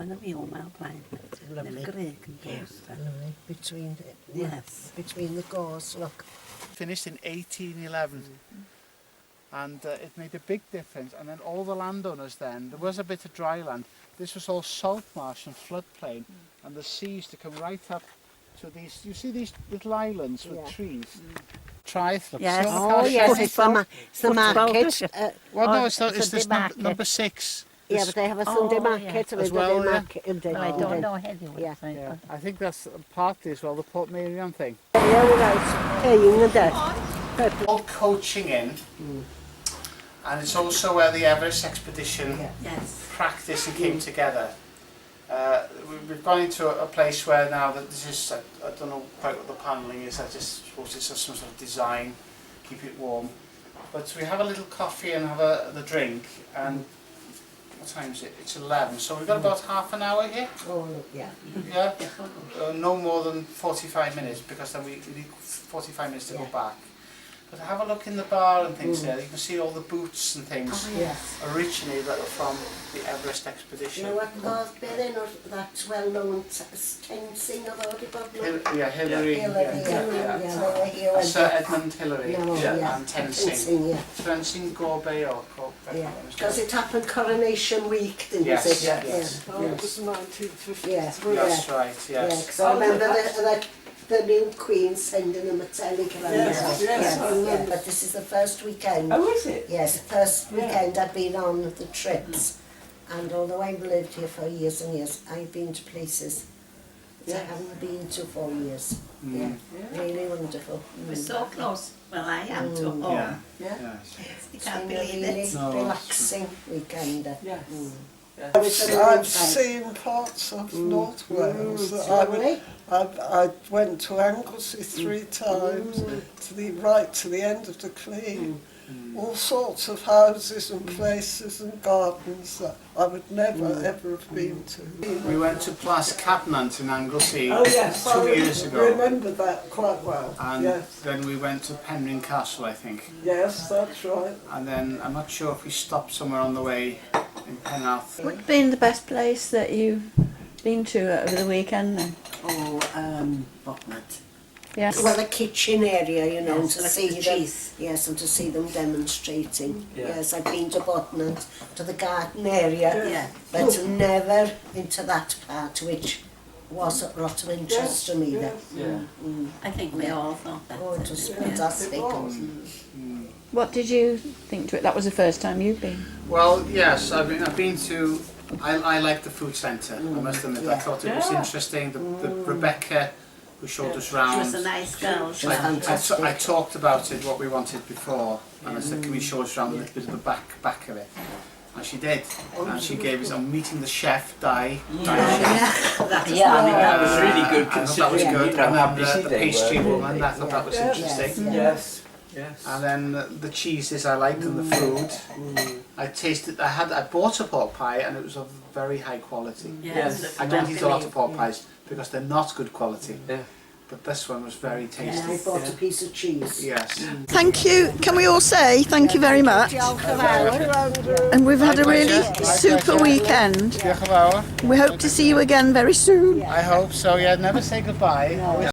yn y fiw yma o blaen. Lovely. Greg yn dos. Lovely. Between the gores, look. Finished in 1811. And it made a big difference. And then all the landowners then, there was a bit of dry land. This was all salt marsh and floodplain. And the sea used to come right up to these, you see these little islands with trees? Taith, look. Yes. Oh, yes, it's the market. Well, no, it's this number 6. Yeah, but they have a Sunday market. As well, yeah. I don't know heddiw. Yeah. Yeah, I think that's partly as well the Port Merion thing. Yeah, right. Paying the debt. All coaching in, and it's also where the Everest expedition practiced and came together. We've gone into a place where now that this is, I don't know quite what the panelling is, I just suppose it's some sort of design, keep it warm. But we have a little coffee and have the drink, and what time is it? It's 11, so we've got about half an hour here. Oh, yeah. Yeah, no more than 45 minutes, because then we need 45 minutes to go back. But have a look in the bar and things there. You can see all the boots and things originated from the Everest expedition. You know what was better or that well-known singer about the Bodnant? Hillary. Sir Edmund Hillary and Tenzing. Tenzing Gorbet or Gorbet. Because it happened Coronation Week, didn't it? Yes. Oh, it was 1950. Yes. That's right, yes. Because I remember the new Queen sending them a telegram. Yes. But this is the first weekend. Oh, is it? Yes, the first weekend I've been on the trips. And although I've lived here for years and years, I've been to places that I haven't been to for years. Yeah, really wonderful. We're so close. Well, I am to home. You can't believe it. Relaxing weekend. I've seen parts of North Wales. I went to Anglesey 3 times, to the end of the Clee. All sorts of houses and places and gardens that I would never ever have been to. We went to Plas in Anglesey 2 Oh, years ago. I remember that quite well. And then we went to Penryn Castle, I think. Yes, that's right. And then I'm not sure if we stopped somewhere on the way in Penarth. What's been the best place that you've been to over the weekend then? Oh, Bodnant. Yes. Well, the kitchen area, you know, Yes, to like see the them. cheese. Yes, and to see them demonstrating. Yes, I've been to Bodnant, to the garden area, but never into that part, which was a lot of interest to me then. I think we all thought that. Oh, it was fantastic. What did you think to it? That was the first time you've been? Well, yes, I've been to. I like the food centre. I must admit, I thought it was interesting. The Rebecca, who showed us round. She was a nice girl. I talked about it, what we wanted before, and I said, can we show us around a little bit of the back of it? And she did, and she gave us, meeting the chef, Di. That I think that was really good. I thought that was good, You know and how then busy the they pastry were. woman, I thought that was interesting. Yes. And then the cheeses I liked and the food. I bought a pork pie and it was of very high quality. Yes. I don't eat a lot of pork pies because they're not good quality. But this one was very tasty. I bought a piece of cheese. Yes. Thank you. Can we all say thank you very much? And we've had a really super weekend. Diolch yn fawr. We hope to see you again very soon. I hope so, yeah. Never say goodbye.